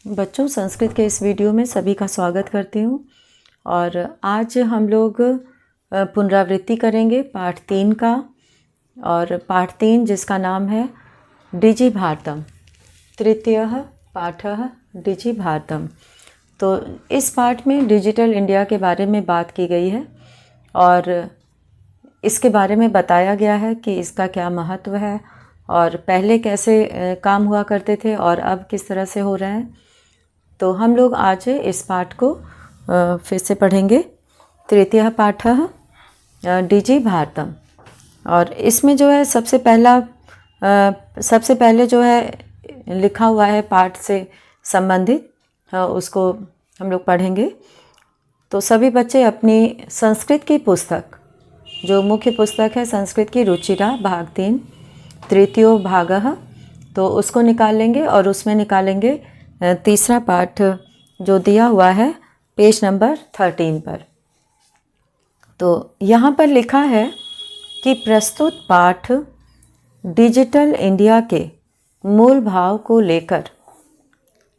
बच्चों, संस्कृत के इस वीडियो में सभी का स्वागत करती हूँ। और आज हम लोग पुनरावृत्ति करेंगे पाठ 3 का। और पाठ 3 जिसका नाम है डिजि भारतम, तृतीयः पाठः डिजि भारतम। तो इस पाठ में डिजिटल इंडिया के बारे में बात की गई है और इसके बारे में बताया गया है कि इसका क्या महत्व है और पहले कैसे काम हुआ करते थे और अब किस तरह से हो रहे हैं। तो हम लोग आज इस पाठ को फिर से पढ़ेंगे। तृतीय पाठः डिजि भारतम। और इसमें जो है सबसे पहले जो है लिखा हुआ है पाठ से संबंधित, उसको हम लोग पढ़ेंगे। तो सभी बच्चे अपनी संस्कृत की पुस्तक, जो मुख्य पुस्तक है संस्कृत की रुचिरा भाग 3 तृतीयो भागः, तो उसको निकाल लेंगे और उसमें निकालेंगे तीसरा पाठ जो दिया हुआ है पेज नंबर 13 पर। तो यहाँ पर लिखा है कि प्रस्तुत पाठ डिजिटल इंडिया के मूल भाव को लेकर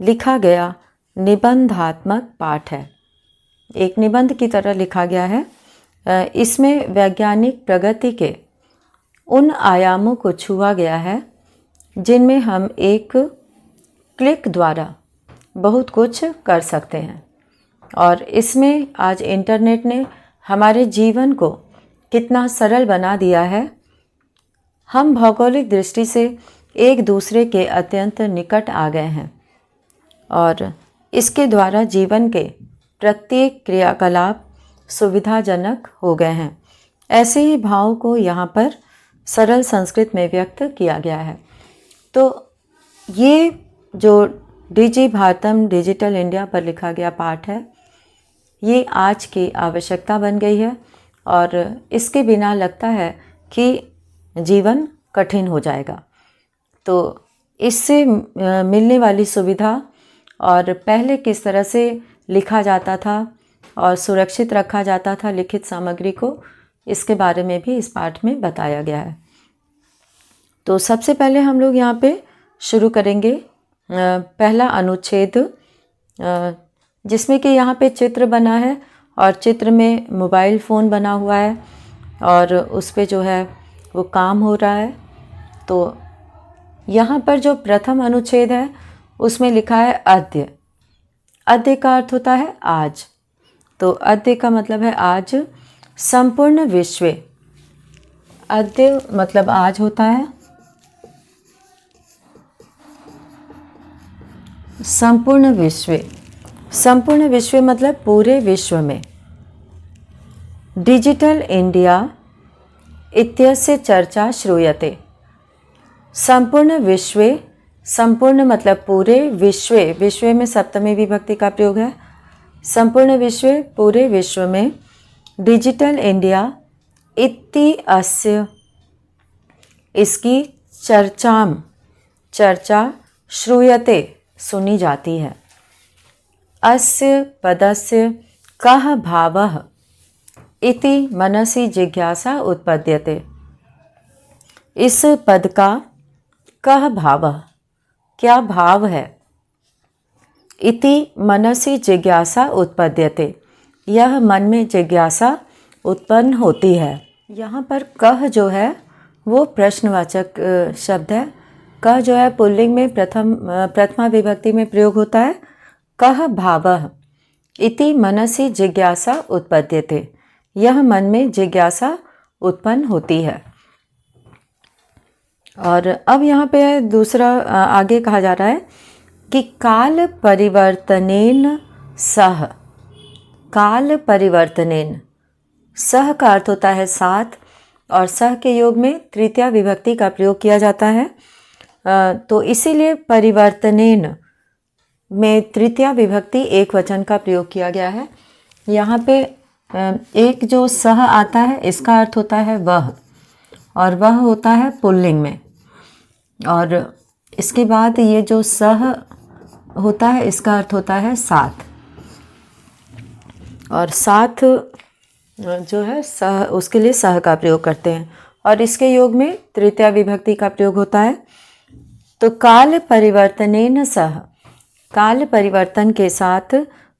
लिखा गया निबंधात्मक पाठ है। एक निबंध की तरह लिखा गया है। इसमें वैज्ञानिक प्रगति के उन आयामों को छुआ गया है जिनमें हम एक क्लिक द्वारा बहुत कुछ कर सकते हैं। और इसमें आज इंटरनेट ने हमारे जीवन को कितना सरल बना दिया है। हम भौगोलिक दृष्टि से एक दूसरे के अत्यंत निकट आ गए हैं और इसके द्वारा जीवन के प्रत्येक क्रियाकलाप सुविधाजनक हो गए हैं। ऐसे ही भाव को यहाँ पर सरल संस्कृत में व्यक्त किया गया है। तो ये जो डिजि भारतम डिजिटल इंडिया पर लिखा गया पाठ है, ये आज की आवश्यकता बन गई है और इसके बिना लगता है कि जीवन कठिन हो जाएगा। तो इससे मिलने वाली सुविधा और पहले किस तरह से लिखा जाता था और सुरक्षित रखा जाता था लिखित सामग्री को, इसके बारे में भी इस पाठ में बताया गया है। तो सबसे पहले हम लोग यहाँ पे शुरू करेंगे पहला अनुच्छेद, जिसमें कि यहाँ पे चित्र बना है और चित्र में मोबाइल फ़ोन बना हुआ है और उस पे जो है वो काम हो रहा है। तो यहाँ पर जो प्रथम अनुच्छेद है उसमें लिखा है अद्य। अद्य का अर्थ होता है आज। तो अद्य का मतलब है आज। संपूर्ण विश्व, अद्य मतलब आज होता है। संपूर्ण विश्व, संपूर्ण विश्व मतलब पूरे विश्व में। डिजिटल इंडिया इत्यस्य चर्चा श्रूयते। संपूर्ण विश्व, संपूर्ण मतलब पूरे, विश्व, विश्व में सप्तमी विभक्ति का प्रयोग है। संपूर्ण विश्व, पूरे विश्व में डिजिटल इंडिया इति अस्य, इसकी चर्चा श्रूयते सुनी जाती है। अस्य पदस्य कः भावः इति मनसि जिज्ञासा उत्पद्यते। इस पद का कः भावः, क्या भाव है, इति मनसि जिज्ञासा उत्पद्यते, यह मन में जिज्ञासा उत्पन्न होती है। यहाँ पर कः जो है वो प्रश्नवाचक शब्द है। कः जो है पुल्लिंग में प्रथमा विभक्ति में प्रयोग होता है। कः भावः इति मनसि जिज्ञासा उत्पद्यते, यह मन में जिज्ञासा उत्पन्न होती है। और अब यहाँ पे दूसरा आगे कहा जा रहा है कि काल परिवर्तनेन सह। काल परिवर्तनेन, सह का अर्थ होता है साथ और सह के योग में तृतीया विभक्ति का प्रयोग किया जाता है। तो इसीलिए परिवर्तनेन में तृतीया विभक्ति एक वचन का प्रयोग किया गया है। यहाँ पे एक जो सह आता है इसका अर्थ होता है वह, और वह होता है पुल्लिंग में। और इसके बाद ये जो सह होता है इसका अर्थ होता है साथ, और साथ जो है सह, उसके लिए सह का प्रयोग करते हैं और इसके योग में तृतीया विभक्ति का प्रयोग होता है। तो काल परिवर्तनेन सह, काल परिवर्तन के साथ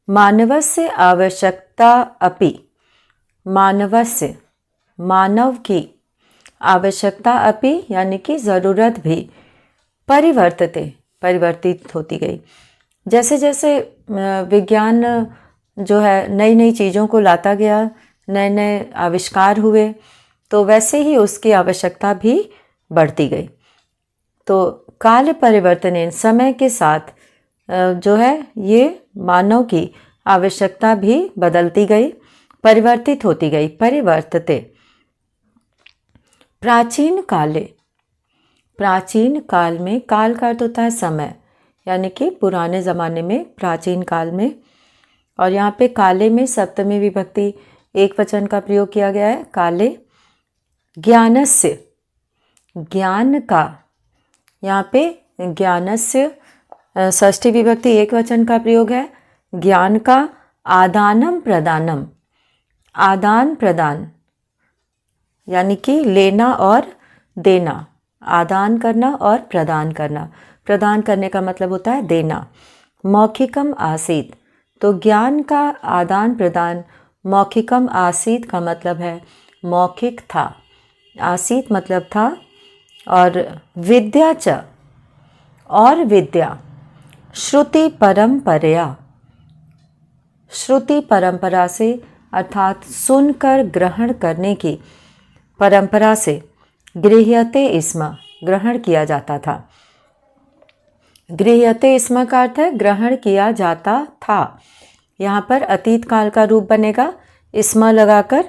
मानवस्य आवश्यकता अपि, मानवस्य मानव की आवश्यकता अपि यानी कि ज़रूरत भी परिवर्तित होती गई। जैसे जैसे विज्ञान जो है नई नई चीज़ों को लाता गया, नए नए आविष्कार हुए, तो वैसे ही उसकी आवश्यकता भी बढ़ती गई। तो काल परिवर्तन समय के साथ जो है ये मानव की आवश्यकता भी बदलती गई, परिवर्तित होती गई, परिवर्तते। प्राचीन काल में, काल का अर्थ होता है समय, यानी कि पुराने ज़माने में, प्राचीन काल में। और यहाँ पे काले में सप्तमी विभक्ति एक वचन का प्रयोग किया गया है, काले। ज्ञानस्य, ज्ञान का, यहाँ पे ज्ञानस्य षष्ठी विभक्ति एक वचन का प्रयोग है, ज्ञान का। आदानम प्रदानम, आदान प्रदान यानी कि लेना और देना, आदान करना और प्रदान करना। प्रदान करने का मतलब होता है देना। मौखिकम आसीत, तो ज्ञान का आदान प्रदान मौखिकम आसीत का मतलब है मौखिक था, आसीत मतलब था। और विद्या च, और विद्या, श्रुति परंपरया, श्रुति परंपरा से अर्थात सुनकर ग्रहण करने की परंपरा से, गृह्यते स्म, ग्रहण किया जाता था। गृह्यते स्म का अर्थ है ग्रहण किया जाता था। यहाँ पर अतीत काल का रूप बनेगा स्म लगाकर।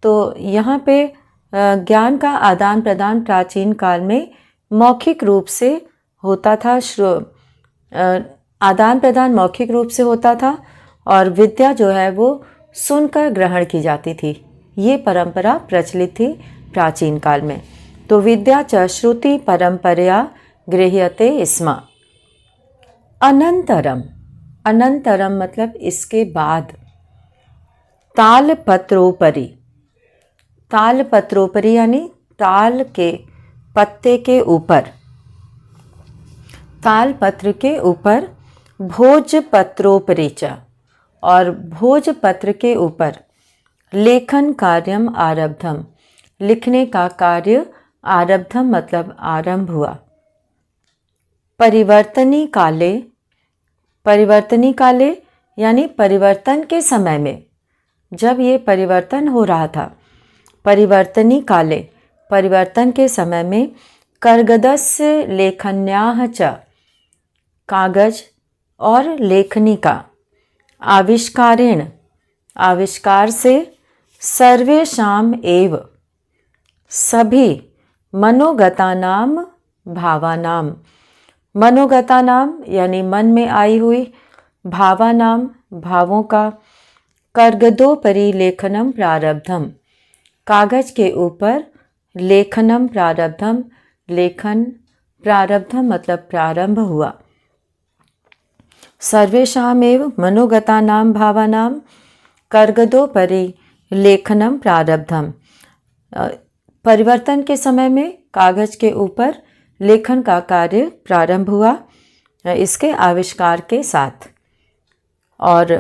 तो यहाँ पे ज्ञान का आदान प्रदान प्राचीन काल में मौखिक रूप से होता था, आदान प्रदान मौखिक रूप से होता था, और विद्या जो है वो सुनकर ग्रहण की जाती थी। ये परंपरा प्रचलित थी प्राचीन काल में। तो विद्या च श्रुति परंपरया गृह्यते स्म। अनंतरम, अनंतरम मतलब इसके बाद। तालपत्रोपरि, तालपत्रोपरि यानी ताल के पत्ते के ऊपर, तालपत्र के ऊपर। भोजपत्रोपरि च, और भोजपत्र के ऊपर। लेखन कार्यम आरब्धम, लिखने का कार्य आरब्धम मतलब आरंभ हुआ। परिवर्तनी काले, परिवर्तनी काले यानी परिवर्तन के समय में, जब ये परिवर्तन हो रहा था, परिवर्तनी काले, परिवर्तन के समय में। कर्गदस्य लेखन्याः च, कागज और लेखनी का। आविष्कारेण, आविष्कार से। सर्वेषाम एव, सभी। मनोगतानाम भावानाम, मनोगतानाम यानी मन में आई हुई, भावानाम भावों का। कर्गदोपरि लेखनम प्रारब्धम, कागज के ऊपर। लेखनम प्रारब्धम, लेखन। प्रारब्धम मतलब प्रारंभ हुआ। सर्वेषामेव मनोगतानां भावानां कर्गदोपरि लेखनम प्रारब्धम। परिवर्तन के समय में कागज के ऊपर लेखन का कार्य प्रारंभ हुआ इसके आविष्कार के साथ। और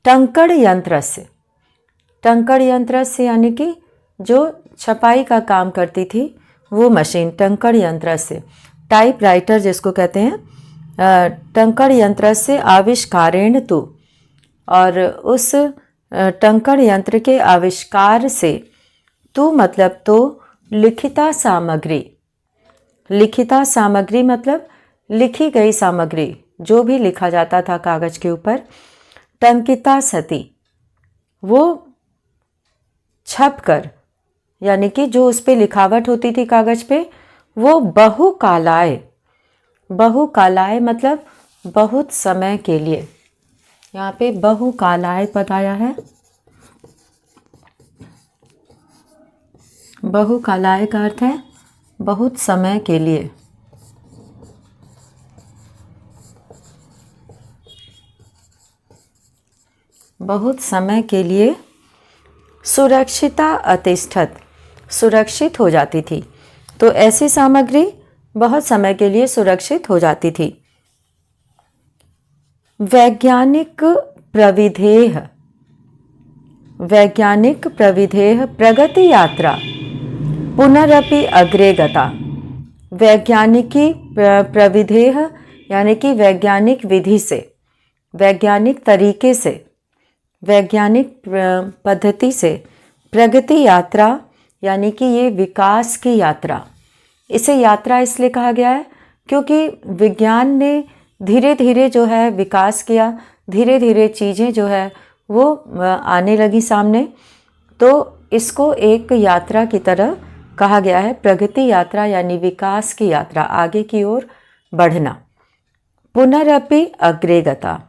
टंकड़ यंत्र से, टंकड़ यंत्र से यानी कि जो छपाई का काम करती थी वो मशीन, टंकड़ यंत्र से। टाइपराइटर जिसको कहते हैं, टंकड़ यंत्र से आविष्कारेण तु, और उस टंकड़ यंत्र के आविष्कार से। तु मतलब तो लिखिता सामग्री, लिखिता सामग्री मतलब लिखी गई सामग्री, जो भी लिखा जाता था कागज के ऊपर। टंकिता सती, वो छप कर, यानी कि जो उस पर लिखावट होती थी कागज पे, वो बहुकालाय, बहुकालाय मतलब बहुत समय के लिए। यहाँ पे बहुकालाय पद आया है। बहुकालाय का अर्थ है बहुत समय के लिए। बहुत समय के लिए। सुरक्षिता अतिष्ठत, सुरक्षित हो जाती थी। तो ऐसी सामग्री बहुत समय के लिए सुरक्षित हो जाती थी। वैज्ञानिक प्रविधेः प्रगति यात्रा पुनरपि अग्रे गता। वैज्ञानिकी प्रविधेः यानी कि वैज्ञानिक विधि से, वैज्ञानिक तरीके से, वैज्ञानिक पद्धति से प्रगति यात्रा यानी कि ये विकास की यात्रा। इसे यात्रा इसलिए कहा गया है क्योंकि विज्ञान ने धीरे धीरे जो है विकास किया, धीरे धीरे चीज़ें जो है वो आने लगी सामने, तो इसको एक यात्रा की तरह कहा गया है। प्रगति यात्रा यानी विकास की यात्रा, आगे की ओर बढ़ना। पुनरपि अग्रे गता,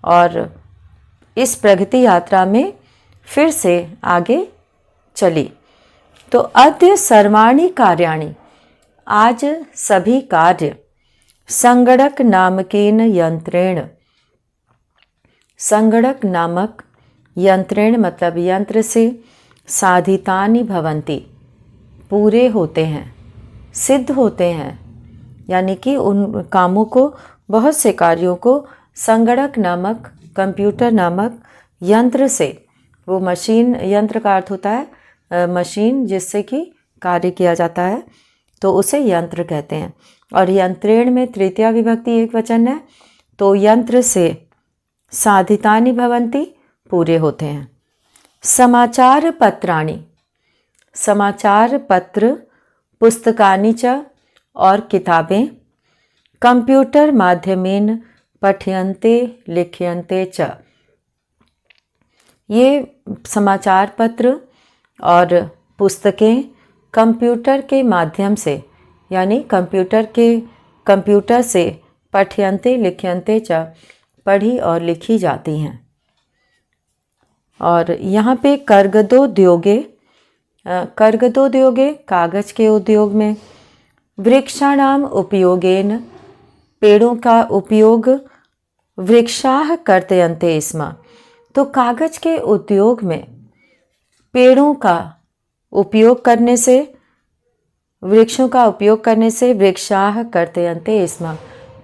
और इस प्रगति यात्रा में फिर से आगे चली। तो अद्य सर्वाणि कार्याणि, आज सभी कार्य संगणक नामकेन यंत्रेण, संगणक नामक यंत्रेण मतलब यंत्र से, साधितानि भवन्ति पूरे होते हैं, सिद्ध होते हैं, यानी कि उन कामों को, बहुत से कार्यों को संगणक नामक, कंप्यूटर नामक यंत्र से, वो मशीन, यंत्र का अर्थ होता है मशीन जिससे कि कार्य किया जाता है, तो उसे यंत्र कहते हैं। और यंत्रेण में तृतीया विभक्ति एक वचन है, तो यंत्र से साधितानि भवन्ति पूरे होते हैं। समाचार पत्राणि, समाचार पत्र, पुस्तकानि च और किताबें, कंप्यूटर माध्यमेन पठ्यन्ते लिख्यन्ते च। ये समाचार पत्र और पुस्तकें कंप्यूटर के माध्यम से, यानी कंप्यूटर से पठ्यन्ते लिख्यन्ते च पढ़ी और लिखी जाती हैं। और यहाँ पे कर्गदोद्योगे, कर्गदोद्योगे कागज़ के उद्योग में, वृक्षाणाम उपयोगेन पेड़ों का उपयोग, वृक्षाः कर्तयन्ते स्म। तो कागज़ के उद्योग में पेड़ों का उपयोग करने से, वृक्षों का उपयोग करने से, वृक्षाः कर्तयन्ते स्म,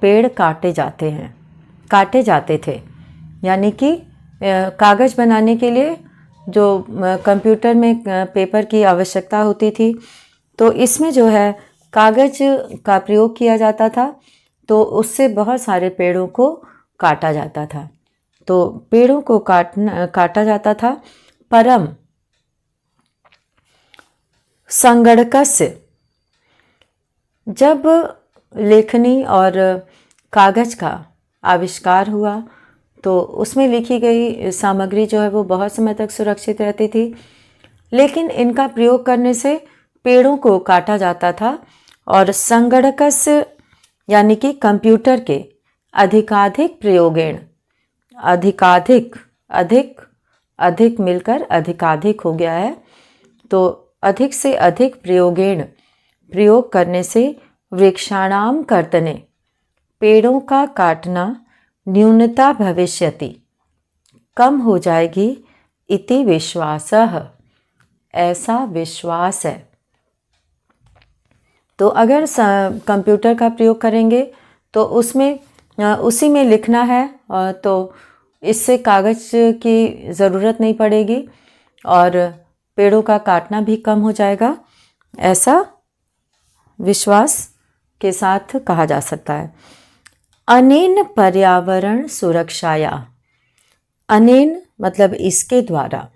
पेड़ काटे जाते हैं, काटे जाते थे। यानी कि कागज़ बनाने के लिए जो कंप्यूटर में पेपर की आवश्यकता होती थी, तो इसमें जो है कागज़ का प्रयोग किया जाता था, तो उससे बहुत सारे पेड़ों को काटा जाता था। तो पेड़ों को काटा जाता था। परम संगणकस्य, जब लेखनी और कागज़ का आविष्कार हुआ तो उसमें लिखी गई सामग्री जो है वो बहुत समय तक सुरक्षित रहती थी, लेकिन इनका प्रयोग करने से पेड़ों को काटा जाता था। और संगणकस्य यानी कि कंप्यूटर के अधिकाधिक प्रयोगेण, अधिकाधिक, अधिक अधिक मिलकर अधिकाधिक हो गया है, तो अधिक से अधिक प्रयोगेण प्रयोग करने से, वृक्षाणाम कर्तने पेड़ों का काटना, न्यूनता भविष्यति कम हो जाएगी, इति विश्वासः ऐसा विश्वास है। तो अगर कंप्यूटर का प्रयोग करेंगे तो उसमें उसी में लिखना है, तो इससे कागज़ की ज़रूरत नहीं पड़ेगी और पेड़ों का काटना भी कम हो जाएगा, ऐसा विश्वास के साथ कहा जा सकता है। अनेन पर्यावरण सुरक्षाया, अनेन मतलब इसके द्वारा,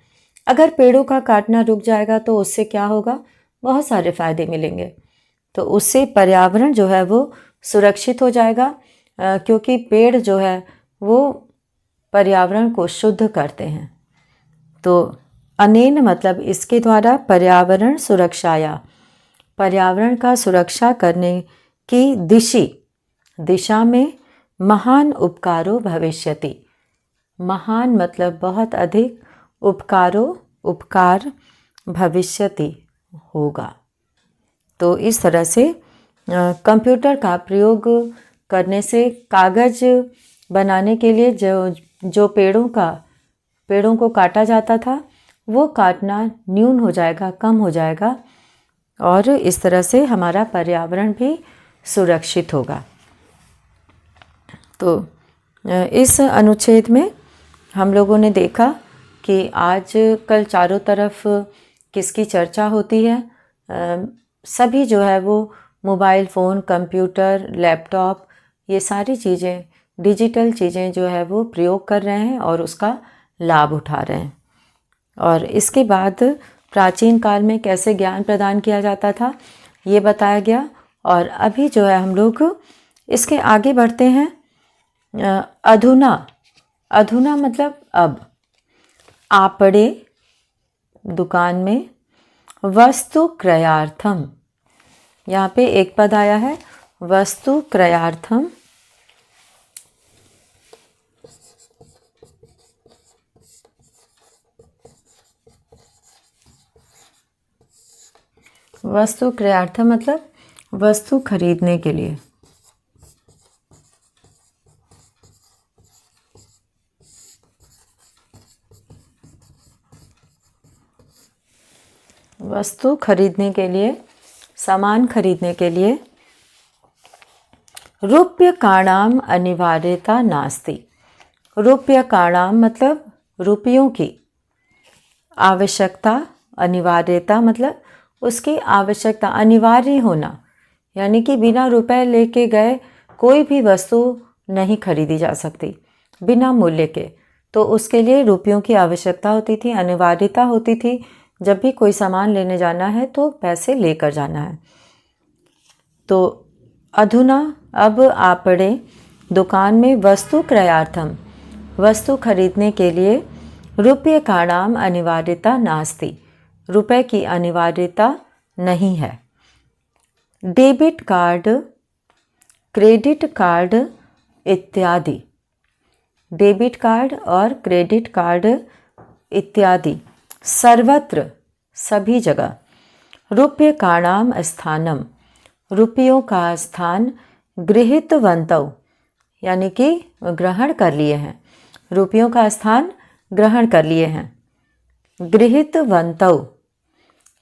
अगर पेड़ों का काटना रुक जाएगा तो उससे क्या होगा, बहुत सारे फायदे मिलेंगे। तो उससे पर्यावरण जो है वो सुरक्षित हो जाएगा, क्योंकि पेड़ जो है वो पर्यावरण को शुद्ध करते हैं। तो अनेन मतलब इसके द्वारा, पर्यावरण सुरक्षाया पर्यावरण का सुरक्षा करने की दिशा में महान उपकारो भविष्यति, महान मतलब बहुत अधिक, उपकार भविष्यति होगा। तो इस तरह से कंप्यूटर का प्रयोग करने से कागज़ बनाने के लिए जो पेड़ों को काटा जाता था, वो काटना न्यून हो जाएगा, कम हो जाएगा, और इस तरह से हमारा पर्यावरण भी सुरक्षित होगा। तो इस अनुच्छेद में हम लोगों ने देखा कि आज कल चारों तरफ किसकी चर्चा होती है। सभी जो है वो मोबाइल फ़ोन, कंप्यूटर, लैपटॉप, ये सारी चीज़ें, डिजिटल चीज़ें जो है वो प्रयोग कर रहे हैं और उसका लाभ उठा रहे हैं। और इसके बाद प्राचीन काल में कैसे ज्ञान प्रदान किया जाता था ये बताया गया। और अभी जो है हम लोग इसके आगे बढ़ते हैं। अधुना, अधुना मतलब अब, आपड़े दुकान में, वस्तु क्रयार्थम, यहाँ पे एक पद आया है वस्तु क्रयार्थम। वस्तु क्रयार्थम मतलब वस्तु खरीदने के लिए। वस्तु खरीदने के लिए, सामान खरीदने के लिए। रूप्यकाणाम अनिवार्यता नास्ति। रूप्यकाणाम मतलब रुपयों की, आवश्यकता, अनिवार्यता मतलब उसकी आवश्यकता, अनिवार्य होना, यानी कि बिना रुपए लेके गए कोई भी वस्तु नहीं खरीदी जा सकती बिना मूल्य के। तो उसके लिए रुपयों की आवश्यकता होती थी, अनिवार्यता होती थी। जब भी कोई सामान लेने जाना है तो पैसे लेकर जाना है। तो अधुना अब आपड़े दुकान में वस्तु क्रयार्थम, वस्तु खरीदने के लिए, रूप्यकाणाम अनिवार्यता नास्ति, रुपए की अनिवार्यता नहीं है। डेबिट कार्ड, क्रेडिट कार्ड इत्यादि, डेबिट कार्ड और क्रेडिट कार्ड इत्यादि सर्वत्र, सभी जगह। रूप्यकाणाम स्थानम, रुपयों का स्थान, गृहीतवन्तौ यानी कि ग्रहण कर लिए हैं, रुपयों का स्थान ग्रहण कर लिए हैं। गृहीतवन्तौ,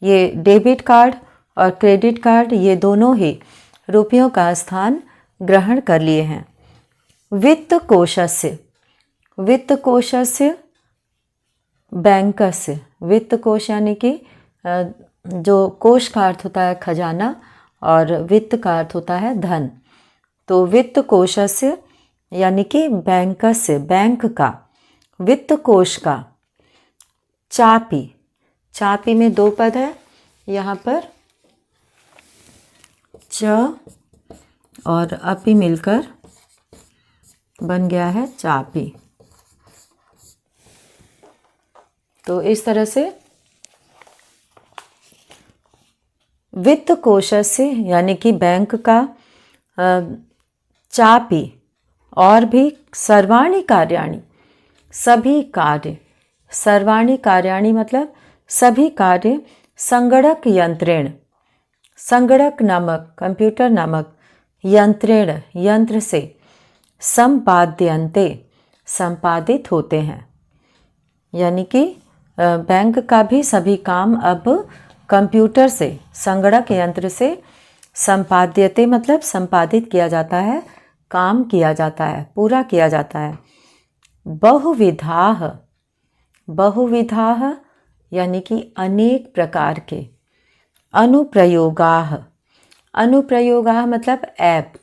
ये डेबिट कार्ड और क्रेडिट कार्ड ये दोनों ही रुपयों का स्थान ग्रहण कर लिए हैं। वित्त कोशस्य, वित्त कोशस्य बैंकस्य, वित्त कोश यानी कि जो कोश का अर्थ होता है खजाना और वित्त का अर्थ होता है धन। तो वित्त कोशस्य यानी कि बैंकस्य, बैंक का, वित्त कोश का। चापी, चापी में दो पद है, यहाँ पर च और अपी मिलकर बन गया है चापी। तो इस तरह से वित्त कोशस्य यानी कि बैंक का, चापी और भी सर्वाणि कार्याणि, सभी कार्य, सर्वाणि कार्याणि मतलब सभी कार्य, संगणक यंत्रेण, संगणक नामक, कंप्यूटर नामक, यंत्रेण यंत्र से, संपाद्यन्ते संपादित होते हैं। यानी कि बैंक का भी सभी काम अब कंप्यूटर से, संगणक यंत्र से, संपाद्यते मतलब संपादित किया जाता है, काम किया जाता है, पूरा किया जाता है। बहुविधाः, बहुविधाः यानी कि अनेक प्रकार के। अनुप्रयोगाः, अनुप्रयोगाः मतलब ऐप।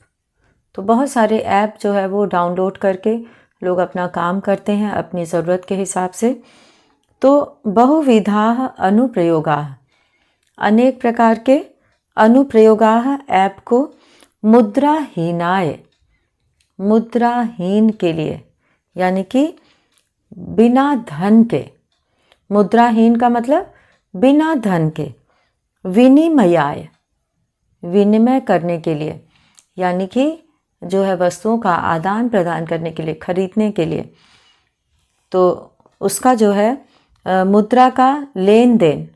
तो बहुत सारे ऐप जो है वो डाउनलोड करके लोग अपना काम करते हैं अपनी ज़रूरत के हिसाब से। तो बहुविधाः अनुप्रयोगाः, अनेक प्रकार के अनुप्रयोगाः ऐप को मुद्राहीनाय, मुद्राहीन के लिए यानी कि बिना धन के, मुद्राहीन का मतलब बिना धन के, विनिमयाय विनिमय करने के लिए, यानी कि जो है वस्तुओं का आदान प्रदान करने के लिए, खरीदने के लिए। तो उसका जो है मुद्रा का लेन देन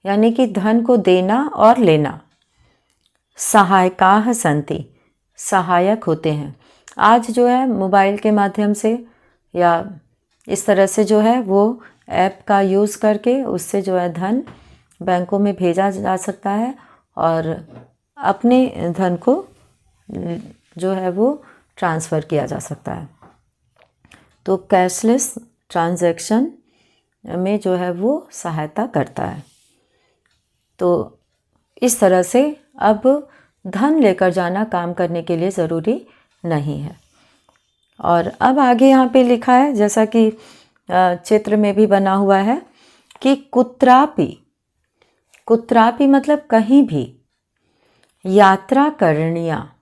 यानी कि धन को देना और लेना। सहायकाः सन्ति, सहायक होते हैं। आज जो है मोबाइल के माध्यम से या इस तरह से जो है वो ऐप का यूज़ करके उससे जो है धन बैंकों में भेजा जा सकता है और अपने धन को जो है वो ट्रांसफ़र किया जा सकता है। तो कैशलेस ट्रांजैक्शन में जो है वो सहायता करता है। तो इस तरह से अब धन लेकर जाना काम करने के लिए ज़रूरी नहीं है। और अब आगे यहाँ पे लिखा है, जैसा कि चित्र में भी बना हुआ है, कि कुत्रापि, कुत्रापि मतलब कहीं भी, यात्रा करणीया,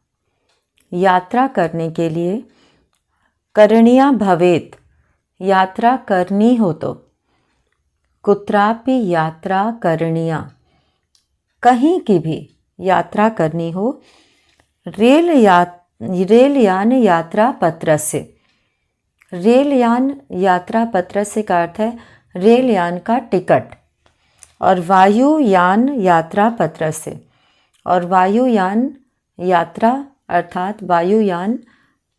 यात्रा करने के लिए, करणीया भवेत, यात्रा करनी हो तो, कुत्रापि यात्रा करणीया, कहीं की भी यात्रा करनी हो, रेलयान यात्रा पत्र से, रेलयान यात्रा पत्र से का अर्थ है रेलयान का टिकट, और वायुयान यात्रा पत्र से, और वायुयान यात्रा अर्थात वायुयान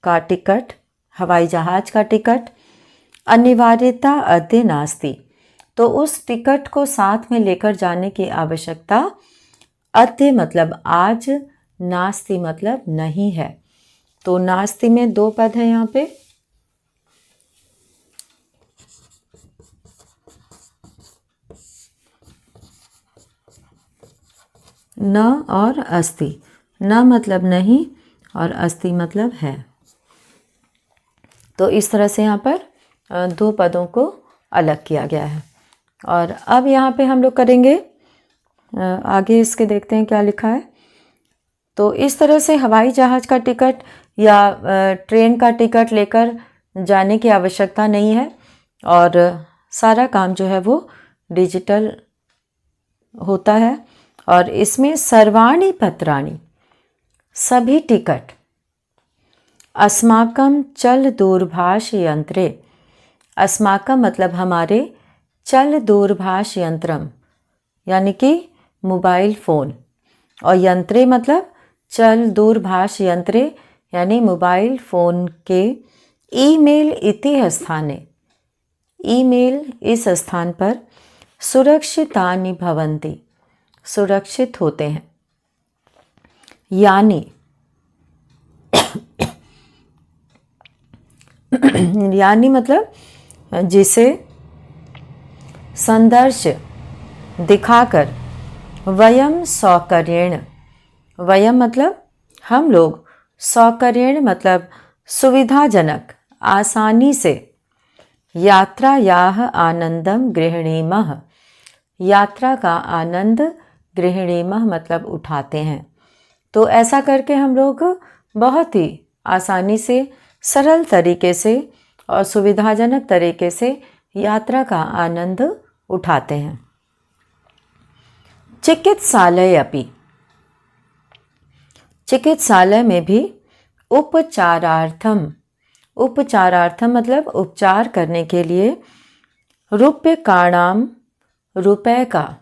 का टिकट, हवाई जहाज का टिकट, अनिवार्यता अद्य नास्ति, तो उस टिकट को साथ में लेकर जाने की आवश्यकता अद्य मतलब आज, नास्ति मतलब नहीं है। तो नास्ति में दो पद हैं यहाँ पे, न और अस्ति। न मतलब नहीं और अस्ति मतलब है। तो इस तरह से यहाँ पर दो पदों को अलग किया गया है। और अब यहाँ पे हम लोग करेंगे आगे, इसके देखते हैं क्या लिखा है। तो इस तरह से हवाई जहाज़ का टिकट या ट्रेन का टिकट लेकर जाने की आवश्यकता नहीं है, और सारा काम जो है वो डिजिटल होता है। और इसमें सर्वाणि पत्राणि, सभी टिकट, अस्माकं चल दूरभाष यंत्रे, अस्माकं मतलब हमारे, चल दूरभाष यंत्रम यानी कि मोबाइल फ़ोन, और यंत्रे मतलब चल दूरभाष यंत्रे यानी मोबाइल फ़ोन के, ईमेल इति स्थाने, ईमेल इस स्थान पर, सुरक्षितानि भवन्ति, सुरक्षित होते हैं। यानी यानी मतलब जिसे संदर्श दिखाकर, वयम सौकर्येण, वयम मतलब हम लोग, सौकर्येण मतलब सुविधाजनक, आसानी से, यात्रायाः आनंदम गृह्णीमः, यात्रा का आनंद गृह्णीमः मतलब उठाते हैं। तो ऐसा करके हम लोग बहुत ही आसानी से, सरल तरीके से और सुविधाजनक तरीके से यात्रा का आनंद उठाते हैं। चिकित्सालय अपि, चिकित्सालय में भी, उपचारार्थम, उपचारार्थम मतलब उपचार करने के लिए, रूप्यकाणाम, रुपए का,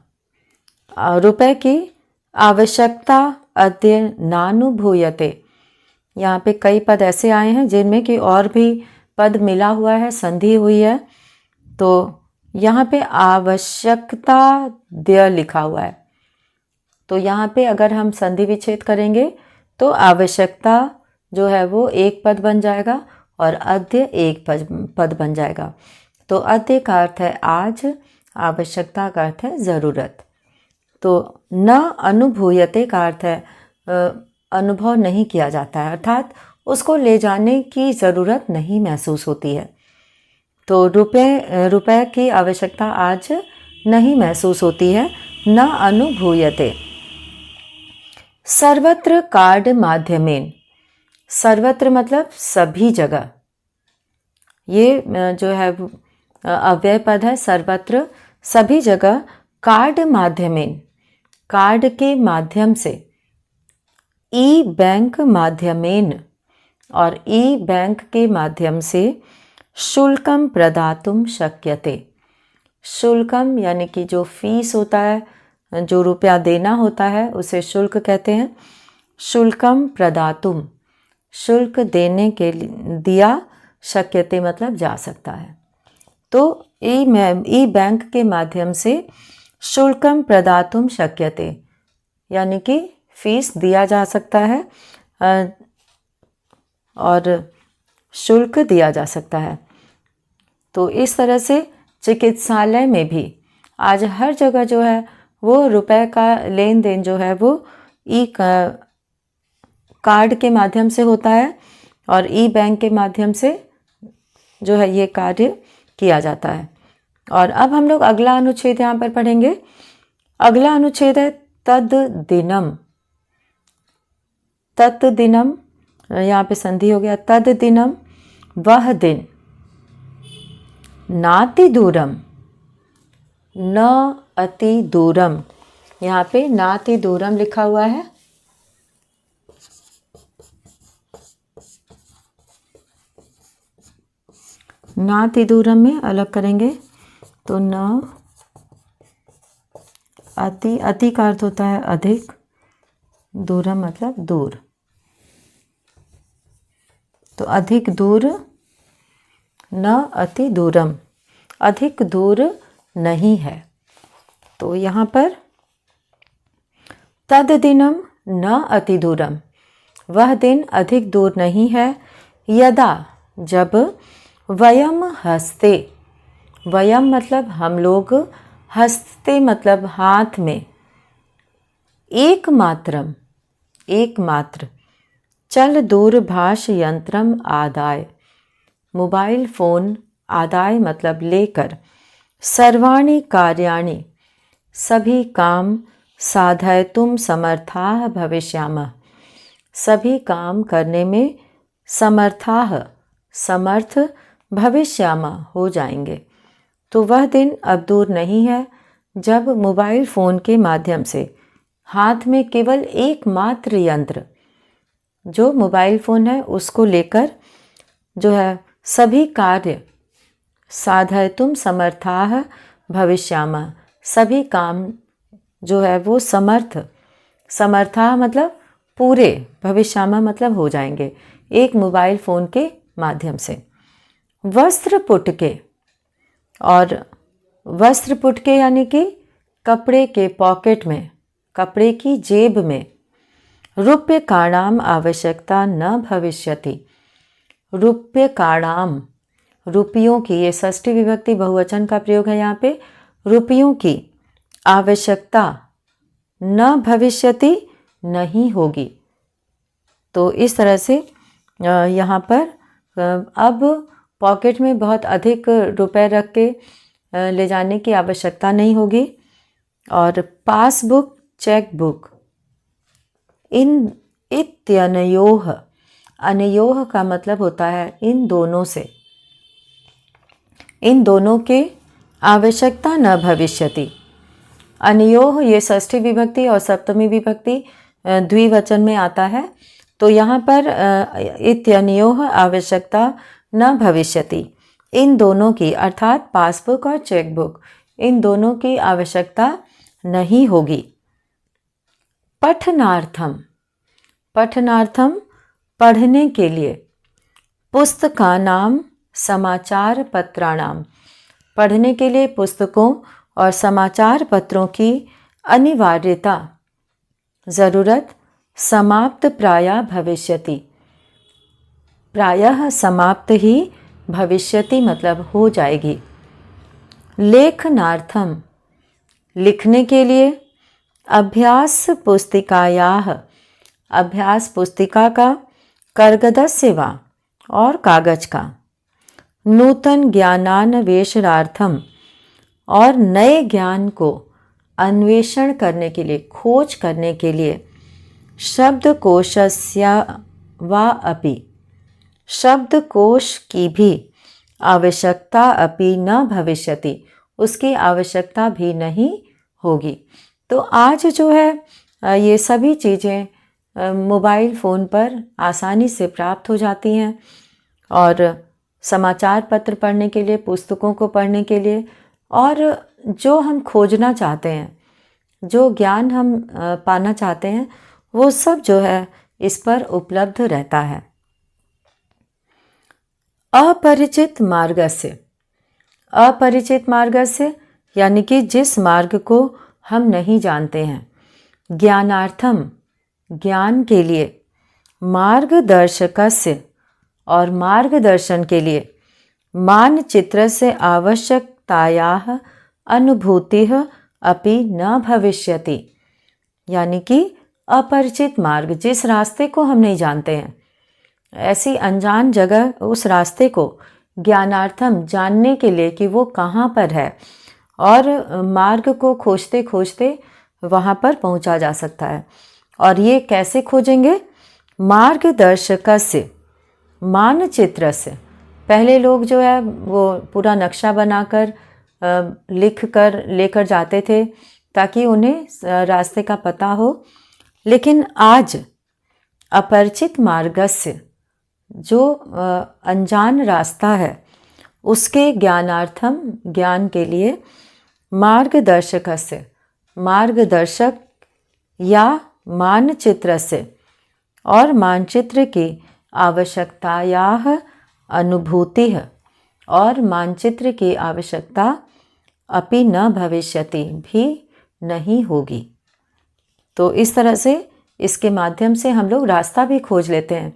रुपए की आवश्यकता अद्य नानुभूयते। यहाँ पे कई पद ऐसे आए हैं जिनमें कि और भी पद मिला हुआ है, संधि हुई है। तो यहाँ पे आवश्यकता द्य लिखा हुआ है, तो यहाँ पे अगर हम संधि विच्छेद करेंगे तो आवश्यकता जो है वो एक पद बन जाएगा और अद्य एक पद बन जाएगा। तो अद्य का अर्थ है आज, आवश्यकता का अर्थ है ज़रूरत। तो न अनुभूयते का अर्थ है अनुभव नहीं किया जाता है, अर्थात उसको ले जाने की ज़रूरत नहीं महसूस होती है। तो रुपए की आवश्यकता आज नहीं महसूस होती है, न अनुभूयते। सर्वत्र कार्ड माध्यमेन, सर्वत्र मतलब सभी जगह, ये जो है अव्यय पद है, सर्वत्र सभी जगह, कार्ड माध्यमेन कार्ड के माध्यम से, ई बैंक माध्यमेन और ई बैंक के माध्यम से, शुल्कम प्रदातुम शक्यते, शुल्कम यानी कि जो फीस होता है, जो रुपया देना होता है उसे शुल्क कहते हैं। शुल्कम प्रदातुम, शुल्क देने के लिए, दिया, शक्यते मतलब जा सकता है। तो ई बैंक के माध्यम से शुल्कम प्रदातुम शक्यते यानी कि फीस दिया जा सकता है और शुल्क दिया जा सकता है। तो इस तरह से चिकित्सालय में भी आज हर जगह जो है वो रुपए का लेन देन जो है वो ई कार्ड के माध्यम से होता है और ई बैंक के माध्यम से जो है ये कार्य किया जाता है। और अब हम लोग अगला अनुच्छेद यहाँ पर पढ़ेंगे। अगला अनुच्छेद है तद दिनम। तत् दिनम, यहाँ पे संधि हो गया, तद दिनम, वह दिन, नाति दूरम, न अति दूरम। यहाँ पे नाति दूरम लिखा हुआ है। नाति दूरम में अलग करेंगे तो न अति, अति का अर्थ होता है अधिक, दूरम मतलब दूर, तो अधिक दूर, न अति दूरम, अधिक दूर नहीं है। तो यहाँ पर तद दिनम न अति दूरम, वह दिन अधिक दूर नहीं है, यदा जब, वयम हस्ते, वयम मतलब हम लोग, हस्ते मतलब हाथ में, एकमात्रम, एकमात्र, चल दूरभाष यंत्रम आदाय, मोबाइल फ़ोन, आदाय मतलब लेकर, सर्वाणि कार्याणि, सभी काम, साधयितुं समर्थाः भविष्यामः, सभी काम करने में समर्थाः, समर्थ, भविष्यामः हो जाएंगे। तो वह दिन अब दूर नहीं है जब मोबाइल फ़ोन के माध्यम से हाथ में केवल एकमात्र यंत्र जो मोबाइल फ़ोन है उसको लेकर जो है सभी कार्य, साधयितुं समर्थाः भविष्यामः, सभी काम जो है वो समर्थ, समर्था मतलब पूरे, भविष्यामः मतलब हो जाएंगे एक मोबाइल फ़ोन के माध्यम से। वस्त्र पुटके, और वस्त्र पुटके यानी कि कपड़े के पॉकेट में, कपड़े की जेब में, रुप्य काणाम आवश्यकता न भविष्यति, रुप्य काणाम, रुपयों की, ये षष्ठी विभक्ति बहुवचन का प्रयोग है यहाँ पे, रुपयों की आवश्यकता न भविष्यति नहीं होगी। तो इस तरह से यहाँ पर अब पॉकेट में बहुत अधिक रुपए रख के ले जाने की आवश्यकता नहीं होगी। और पासबुक, चेक बुक, इन इत्यनयोः, अनयोः का मतलब होता है इन दोनों से, इन दोनों के आवश्यकता न भविष्यति। अनयोः ये षष्ठी विभक्ति और सप्तमी विभक्ति द्विवचन में आता है। तो यहाँ पर इत्यनयोः आवश्यकता न भविष्यति, इन दोनों की अर्थात पासबुक और चेकबुक, इन दोनों की आवश्यकता नहीं होगी। पठनार्थम, पठनार्थम पढ़ने के लिए, पुस्तकानाम समाचार पत्राणाम, पढ़ने के लिए पुस्तकों और समाचार पत्रों की अनिवार्यता, ज़रूरत समाप्त प्रायः भविष्यति, प्रायः समाप्त ही भविष्यति मतलब हो जाएगी। लेखनार्थम, लिखने के लिए, अभ्यास पुस्तिकायाः, अभ्यास पुस्तिका का, कर्गदस्य वा और कागज का, नूतन ज्ञानान्वेषणार्थम, और नए ज्ञान को अन्वेषण करने के लिए, खोज करने के लिए, शब्दकोशस्य वा अपि, शब्दकोश की भी आवश्यकता अपि न भविष्यति, उसकी आवश्यकता भी नहीं होगी। तो आज जो है ये सभी चीज़ें मोबाइल फ़ोन पर आसानी से प्राप्त हो जाती हैं। और समाचार पत्र पढ़ने के लिए, पुस्तकों को पढ़ने के लिए, और जो हम खोजना चाहते हैं, जो ज्ञान हम पाना चाहते हैं, वो सब जो है इस पर उपलब्ध रहता है। अपरिचित मार्गस्य, अपरिचित मार्गस्य यानी कि जिस मार्ग को हम नहीं जानते हैं, ज्ञानार्थम ज्ञान के लिए, मार्गदर्शकस्य और मार्गदर्शन के लिए, मानचित्रस्य आवश्यकतायाः अनुभूतिः अपि न भविष्यति। यानी कि अपरिचित मार्ग, जिस रास्ते को हम नहीं जानते हैं, ऐसी अनजान जगह, उस रास्ते को ज्ञानार्थम जानने के लिए कि वो कहाँ पर है, और मार्ग को खोजते खोजते वहाँ पर पहुँचा जा सकता है। और ये कैसे खोजेंगे? मार्गदर्शकस्य, मानचित्र से। पहले लोग जो है वो पूरा नक्शा बनाकर लिख कर लेकर जाते थे ताकि उन्हें रास्ते का पता हो। लेकिन आज अपरिचित मार्गस्य, जो अनजान रास्ता है, उसके ज्ञानार्थम, ज्ञान के लिए मार्गदर्शकस्य, मार्गदर्शक या मानचित्र से, और मानचित्र की आवश्यकतायाः अनुभूति है, और मानचित्र की आवश्यकता अपि न भविष्यति, भी नहीं होगी। तो इस तरह से इसके माध्यम से हम लोग रास्ता भी खोज लेते हैं,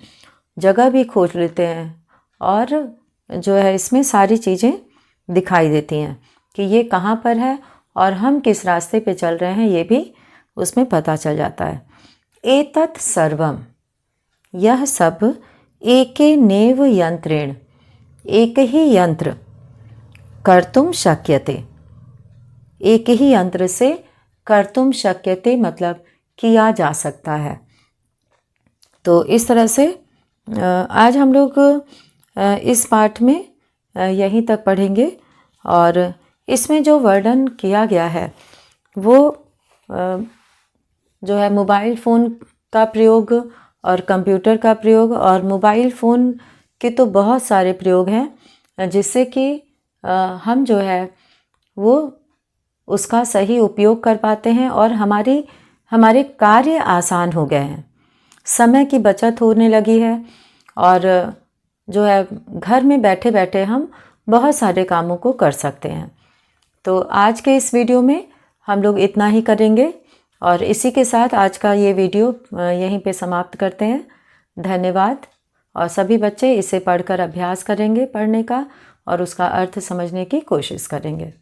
जगह भी खोज लेते हैं, और जो है इसमें सारी चीज़ें दिखाई देती हैं कि ये कहाँ पर है और हम किस रास्ते पे चल रहे हैं, ये भी उसमें पता चल जाता है। एतत् सर्वम, यह सब एकेनेव यंत्रेण, एक ही यंत्र कर्तुम शक्यते, एक ही यंत्र से कर्तुम शक्यते मतलब किया जा सकता है। तो इस तरह से आज हम लोग इस पाठ में यहीं तक पढ़ेंगे, और इसमें जो वर्णन किया गया है वो जो है मोबाइल फ़ोन का प्रयोग और कंप्यूटर का प्रयोग, और मोबाइल फ़ोन के तो बहुत सारे प्रयोग हैं जिससे कि हम जो है वो उसका सही उपयोग कर पाते हैं, और हमारे कार्य आसान हो गए हैं, समय की बचत होने लगी है, और जो है घर में बैठे बैठे हम बहुत सारे कामों को कर सकते हैं। तो आज के इस वीडियो में हम लोग इतना ही करेंगे, और इसी के साथ आज का ये वीडियो यहीं पे समाप्त करते हैं। धन्यवाद। और सभी बच्चे इसे पढ़कर अभ्यास करेंगे, पढ़ने का, और उसका अर्थ समझने की कोशिश करेंगे।